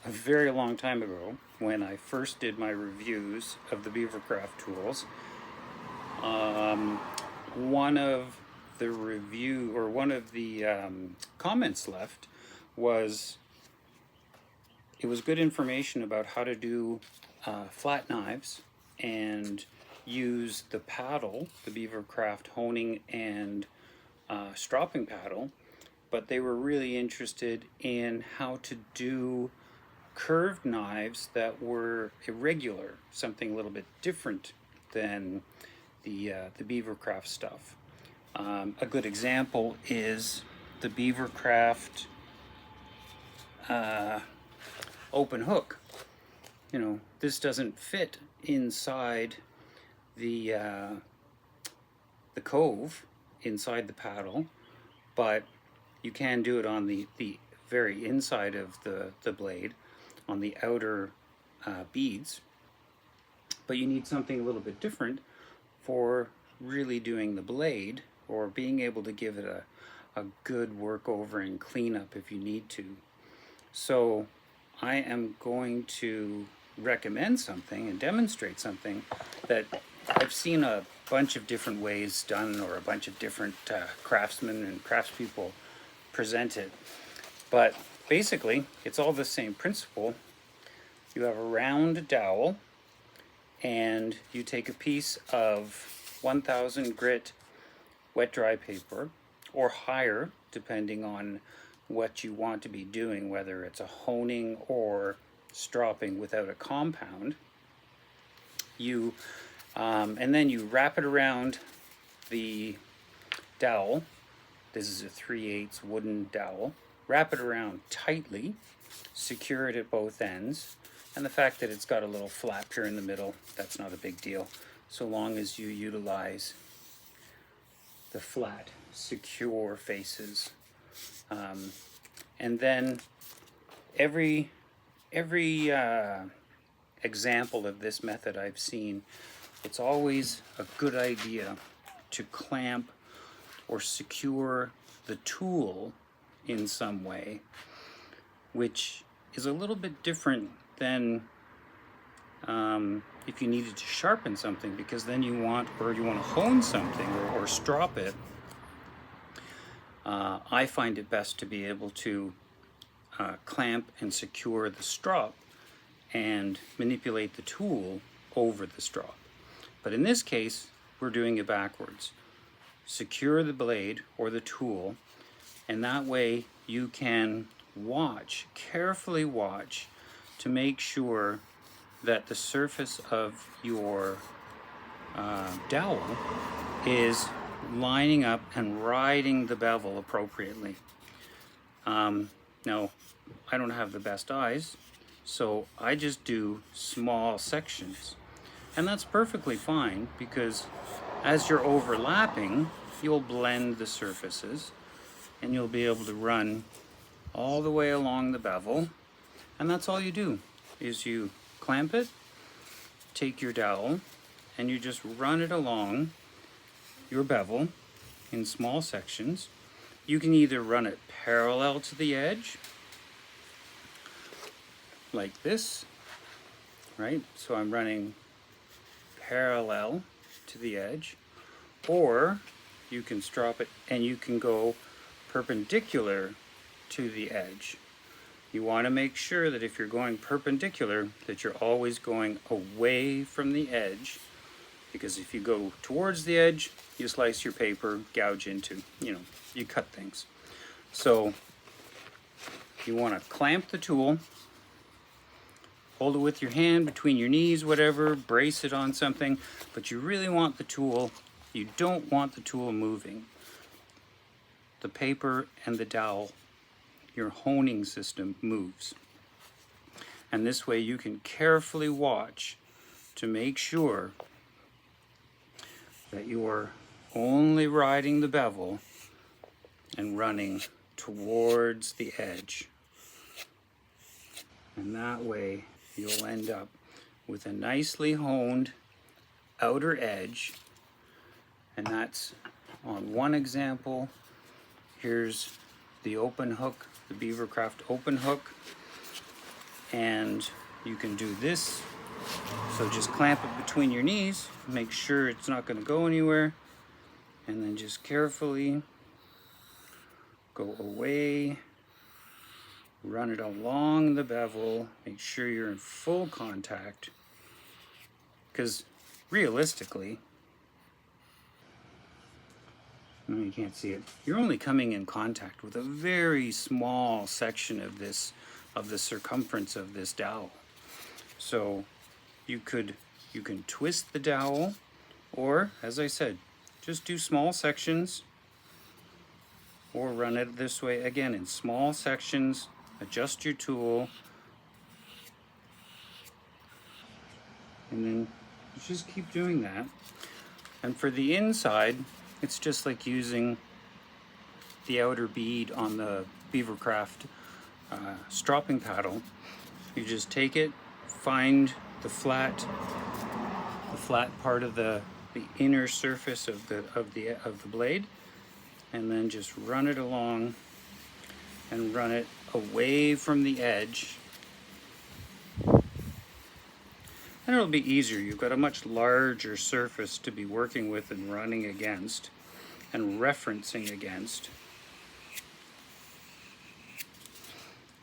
a very long time ago, when I first did my reviews of the Beavercraft tools, um, one of the comments left was it was good information about how to do flat knives and use the paddle, the Beavercraft honing and stropping paddle, but they were really interested in how to do curved knives that were irregular, something a little bit different than the Beavercraft stuff. A good example is the Beavercraft open hook. You know, this doesn't fit inside the cove inside the paddle, but you can do it on the very inside of the blade, on the outer beads. But you need something a little bit different for really doing the blade, or being able to give it a good work over and clean up if you need to. So I am going to recommend something and demonstrate something that I've seen a bunch of different ways done, or a bunch of different craftsmen and craftspeople present it. But basically, it's all the same principle. You have a round dowel, and you take a piece of 1000 grit wet dry paper, or higher, depending on what you want to be doing, whether it's a honing or stropping without a compound. And then you wrap it around the dowel. This is a 3/8 wooden dowel. Wrap it around tightly, secure it at both ends, and the fact that it's got a little flap here in the middle, that's not a big deal, so long as you utilize the flat, secure faces. And then every example of this method I've seen, it's always a good idea to clamp or secure the tool in some way, which is a little bit different than if you needed to sharpen something, because then you want to hone something, or strop it. I find it best to be able to clamp and secure the strop and manipulate the tool over the strop. But in this case, we're doing it backwards. Secure the blade or the tool, and that way you can carefully watch to make sure that the surface of your dowel is lining up and riding the bevel appropriately. Now, I don't have the best eyes, so I just do small sections. And that's perfectly fine, because as you're overlapping, you'll blend the surfaces, and you'll be able to run all the way along the bevel. And that's all you do, is you clamp it, take your dowel, and you just run it along your bevel in small sections. You can either run it parallel to the edge, like this, right? So I'm running parallel to the edge, or you can strop it and you can go perpendicular to the edge. You want to make sure that if you're going perpendicular, that you're always going away from the edge, because if you go towards the edge, you slice your paper, gouge into, you cut things. So you want to clamp the tool, hold it with your hand between your knees, whatever, brace it on something, but you really want the tool, you don't want the tool moving. The paper and the dowel, your honing system, moves. And this way you can carefully watch to make sure that you're only riding the bevel and running towards the edge. And that way you'll end up with a nicely honed outer edge. And that's on one example. Here's the open hook, the Beavercraft open hook. And you can do this. So just clamp it between your knees, make sure it's not going to go anywhere, and then just carefully go away, run it along the bevel, make sure you're in full contact, because realistically, no, you can't see it, you're only coming in contact with a very small section of this, of the circumference of this dowel. So you can twist the dowel, or as I said, just do small sections, or run it this way again in small sections. Adjust your tool, and then just keep doing that. And for the inside, it's just like using the outer bead on the Beavercraft stropping paddle. You just take it, find the flat part of the inner surface of the blade, and then just run it along and run it away from the edge. And it'll be easier. You've got a much larger surface to be working with and running against and referencing against.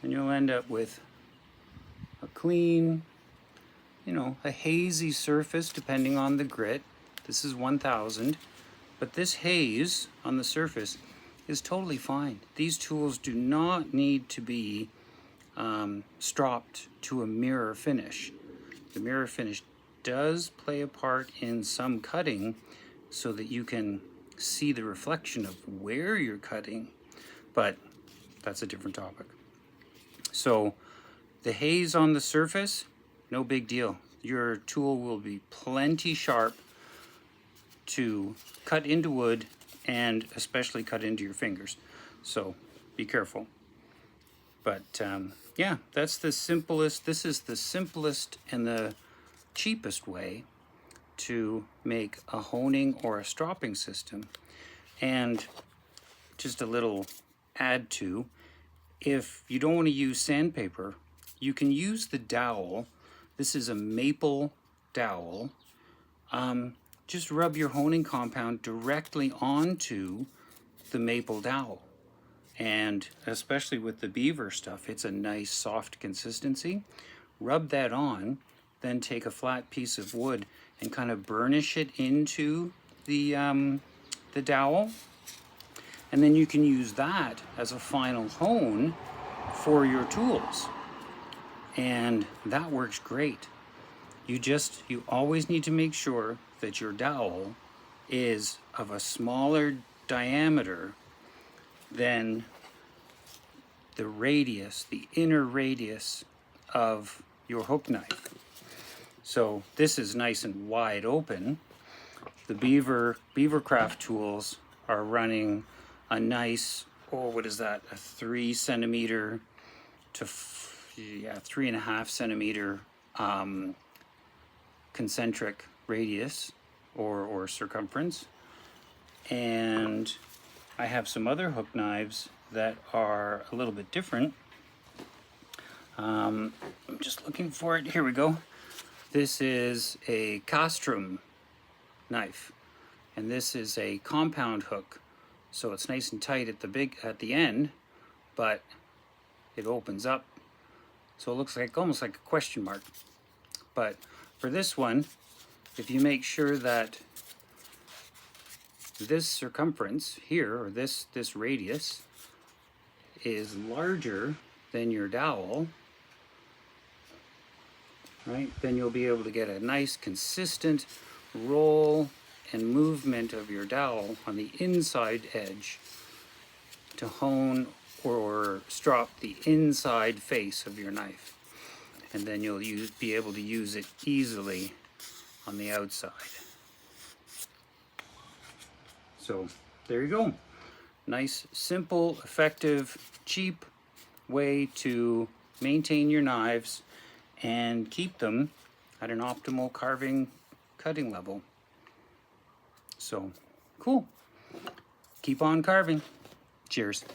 And you'll end up with a clean, you know, a hazy surface depending on the grit. This is 1000, but this haze on the surface is totally fine. These tools do not need to be stropped to a mirror finish. The mirror finish does play a part in some cutting so that you can see the reflection of where you're cutting, but that's a different topic. So the haze on the surface, no big deal. Your tool will be plenty sharp to cut into wood and especially cut into your fingers. So be careful. But yeah, that's the simplest, this is the simplest and the cheapest way to make a honing or a stropping system. And just a little add to, if you don't want to use sandpaper, you can use the dowel. This is a maple dowel. Just rub your honing compound directly onto the maple dowel. And especially with the beaver stuff, it's a nice soft consistency. Rub that on, then take a flat piece of wood and kind of burnish it into the dowel. And then you can use that as a final hone for your tools. And that works great. You always need to make sure that your dowel is of a smaller diameter than the radius, the inner radius of your hook knife. So this is nice and wide open. The Beavercraft tools are running a nice, what is that, a 3 centimeter to 3.5 centimeter concentric radius or circumference. And I have some other hook knives that are a little bit different. I'm just looking for it. Here we go. This is a castrum knife, and this is a compound hook, so it's nice and tight at the end, but it opens up, so it looks like almost like a question mark. But for this one, if you make sure that this circumference here, or this radius, is larger than your dowel, right, then you'll be able to get a nice consistent roll and movement of your dowel on the inside edge to hone or strop the inside face of your knife. And then you'll be able to use it easily on the outside. So there you go. Nice, simple, effective, cheap way to maintain your knives and keep them at an optimal cutting level. So cool. Keep on carving. Cheers.